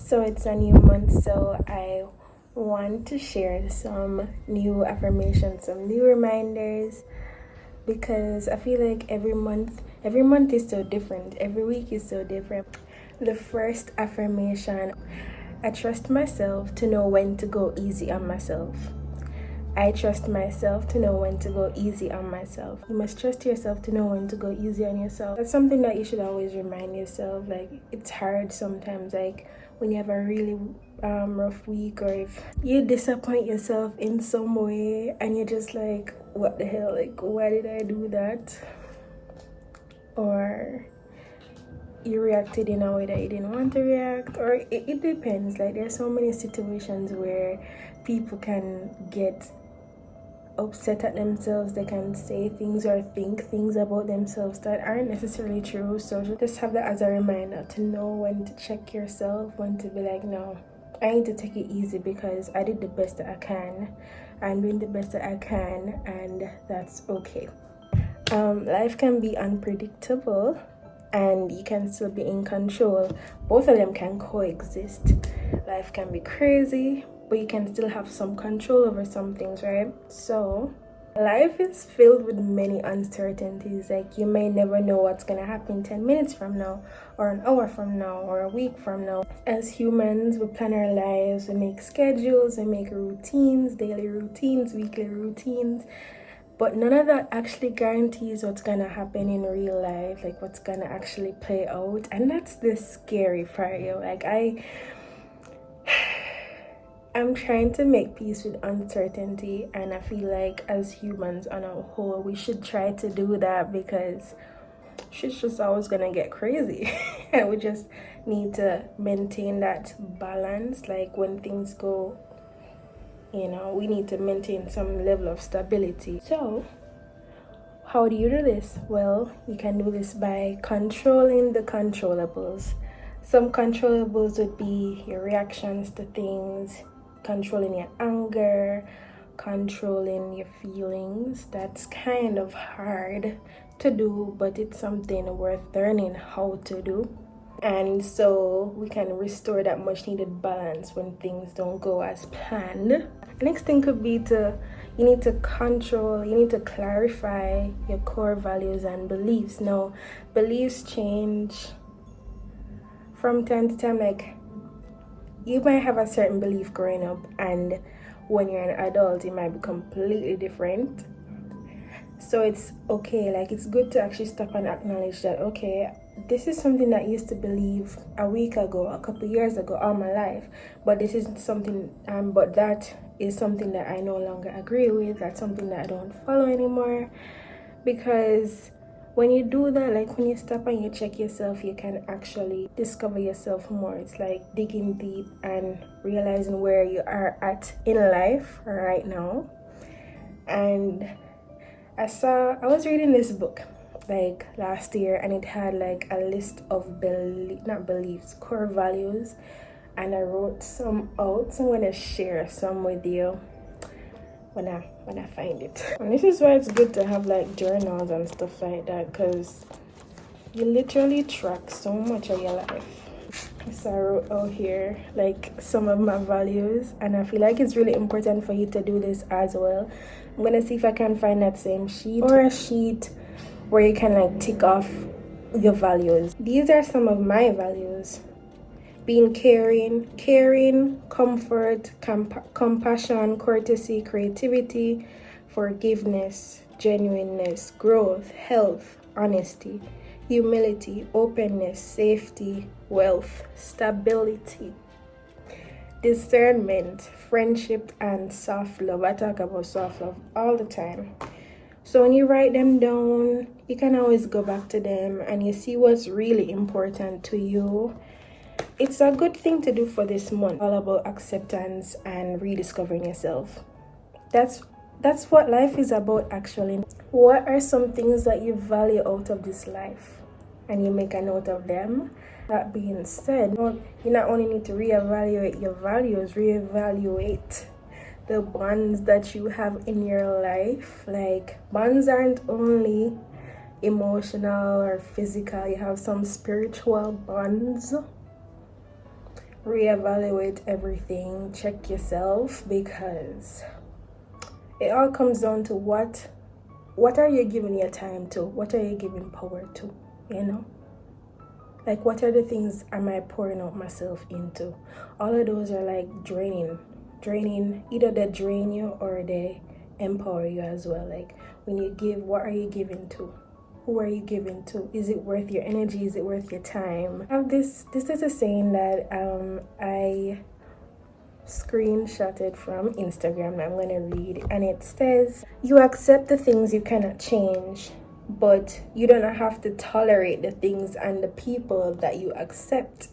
So it's a new month, so I want to share some new affirmations, some new reminders, because I feel like every month is so different, every week is so different. The first affirmation: I trust myself to know when to go easy on myself. I trust myself to know when to go easy on myself. You must trust yourself to know when to go easy on yourself. That's something that you should always remind yourself. Like, it's hard sometimes, like when you have a really rough week, or if you disappoint yourself in some way and you're just like, what the hell, like, why did I do that? Or you reacted in a way that you didn't want to react, or it depends. Like, there's so many situations where people can get upset at themselves. They can say things or think things about themselves that aren't necessarily true. So just have that as a reminder to know when to check yourself, when to be like, no, I need to take it easy because I did the best that I can. I'm doing the best that I can, and that's okay. Life can be unpredictable and you can still be in control. Both of them can coexist. Life can be crazy, but you can still have some control over some things, right? So life is filled with many uncertainties. Like, you may never know what's gonna happen 10 minutes from now, or an hour from now, or a week from now. As humans, we plan our lives, we make schedules, we make routines, daily routines, weekly routines, but none of that actually guarantees what's gonna happen in real life, like what's gonna actually play out. And that's the scary part, yo. Like, I'm trying to make peace with uncertainty, and I feel like as humans on a whole, we should try to do that, because shit's just always gonna get crazy. And we just need to maintain that balance. Like, when things go, we need to maintain some level of stability. So how do you do this? Well, you can do this by controlling the controllables. Some controllables would be your reactions to things, controlling your anger, controlling your feelings. That's kind of hard to do, but it's something worth learning how to do. And so we can restore that much needed balance when things don't go as planned. The next thing could be you need to clarify your core values and beliefs. Now, beliefs change from time to time. Like, you might have a certain belief growing up, and when you're an adult, it might be completely different. So it's okay, like, it's good to actually stop and acknowledge that, okay, this is something that I used to believe a week ago, a couple years ago, all my life, but this isn't something, but that is something that I no longer agree with. That's something that I don't follow anymore. Because when you do that, like, when you stop and you check yourself, you can actually discover yourself more. It's like digging deep and realizing where you are at in life right now. And I was reading this book like last year, and it had like a list of core values, and I wrote some out. So I'm gonna share some with you when I find it. And this is why it's good to have like journals and stuff like that, because you literally track so much of your life. So I wrote out here like some of my values, and I feel like it's really important for you to do this as well. I'm gonna see if I can find that same sheet, or a sheet where you can like tick off your values. These are some of my values: being caring, comfort, compassion, courtesy, creativity, forgiveness, genuineness, growth, health, honesty, humility, openness, safety, wealth, stability, discernment, friendship, and soft love. I talk about soft love all the time. So when you write them down, you can always go back to them and you see what's really important to you. It's a good thing to do for this month, all about acceptance and rediscovering yourself. That's what life is about, actually. What are some things that you value out of this life? And you make a note of them. That being said, you not only need to reevaluate your values, reevaluate the bonds that you have in your life. Like, bonds aren't only emotional or physical. You have some spiritual bonds. reevaluate everything, check yourself, because it all comes down to what are you giving your time to? What are you giving power to? You know? Like, what are the things am I pouring out myself into? All of those are like draining. Either they drain you or they empower you as well. Like, when you give, what are you giving to? Who are you giving to? Is it worth your energy? Is it worth your time? I have this is a saying that I screenshotted from Instagram. I'm gonna read, and it says, you accept the things you cannot change, but you don't have to tolerate the things and the people that you accept.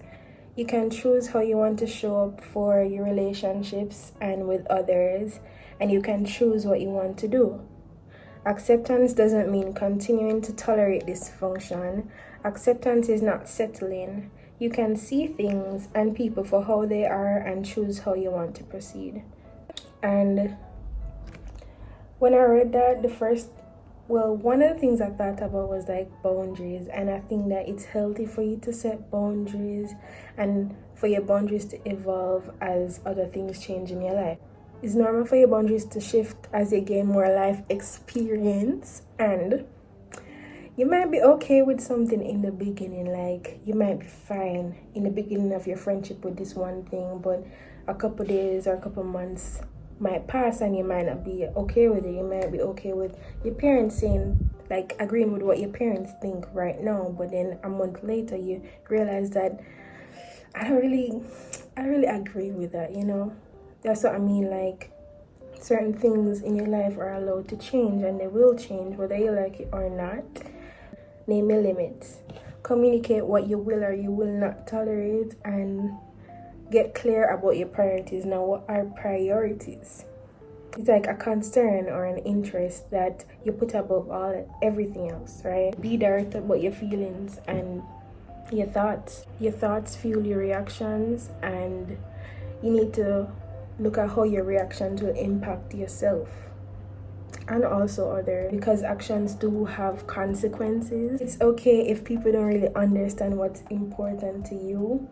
You can choose how you want to show up for your relationships and with others, and you can choose what you want to do. Acceptance doesn't mean continuing to tolerate dysfunction. Acceptance is not settling. You can see things and people for how they are and choose how you want to proceed. And when I read that, one of the things I thought about was like boundaries, and I think that it's healthy for you to set boundaries and for your boundaries to evolve as other things change in your life. It's normal for your boundaries to shift as you gain more life experience, and you might be okay with something in the beginning. Like, you might be fine in the beginning of your friendship with this one thing, but a couple days or a couple months might pass and you might not be okay with it. You might be okay with your parents saying, like, agreeing with what your parents think right now, but then a month later you realize that I don't really agree with that, you know? That's what I mean. Like, certain things in your life are allowed to change, and they will change whether you like it or not. Name your limits. Communicate what you will or you will not tolerate, and get clear about your priorities. Now, what are priorities? It's like a concern or an interest that you put above everything else, right? Be direct about your feelings and your thoughts. Your thoughts fuel your reactions, and you need to look at how your reactions will impact yourself and also others, because actions do have consequences. It's okay if people don't really understand what's important to you.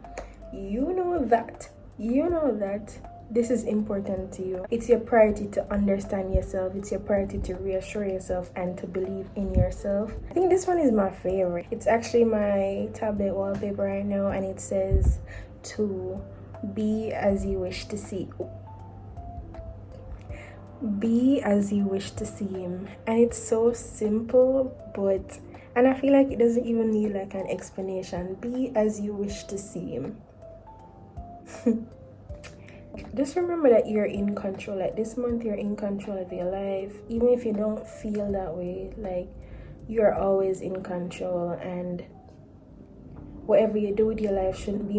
You know that this is important to you. It's your priority to understand yourself. It's your priority to reassure yourself and to believe in yourself. I think this one is my favorite. It's actually my tablet wallpaper right now, and it says to be as you wish to see. Be as you wish to see him. And it's so simple, and I feel like it doesn't even need like an explanation. Be as you wish to see him. Just remember that you're in control. Like, this month you're in control of your life. Even if you don't feel that way, like, you're always in control, and whatever you do with your life shouldn't be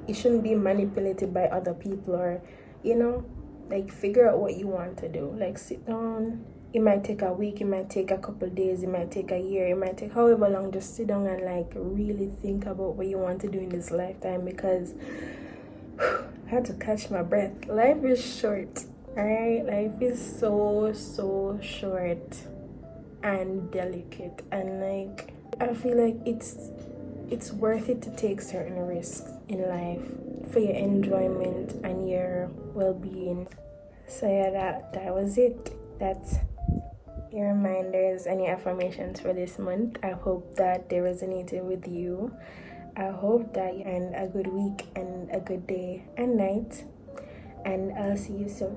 it shouldn't be manipulated by other people, or, you know, like, figure out what you want to do. Like, sit down. It might take a week, it might take a couple of days, it might take a year, it might take however long. Just sit down and like really think about what you want to do in this lifetime, because I had to catch my breath. Life is short, alright? Life is so short and delicate, and like, I feel like it's worth it to take certain risks in life for your enjoyment and your well-being. So yeah, that was it. That's your reminders and your affirmations for this month. I hope that they resonated with you. I hope that you had a good week and a good day and night, and I'll see you soon.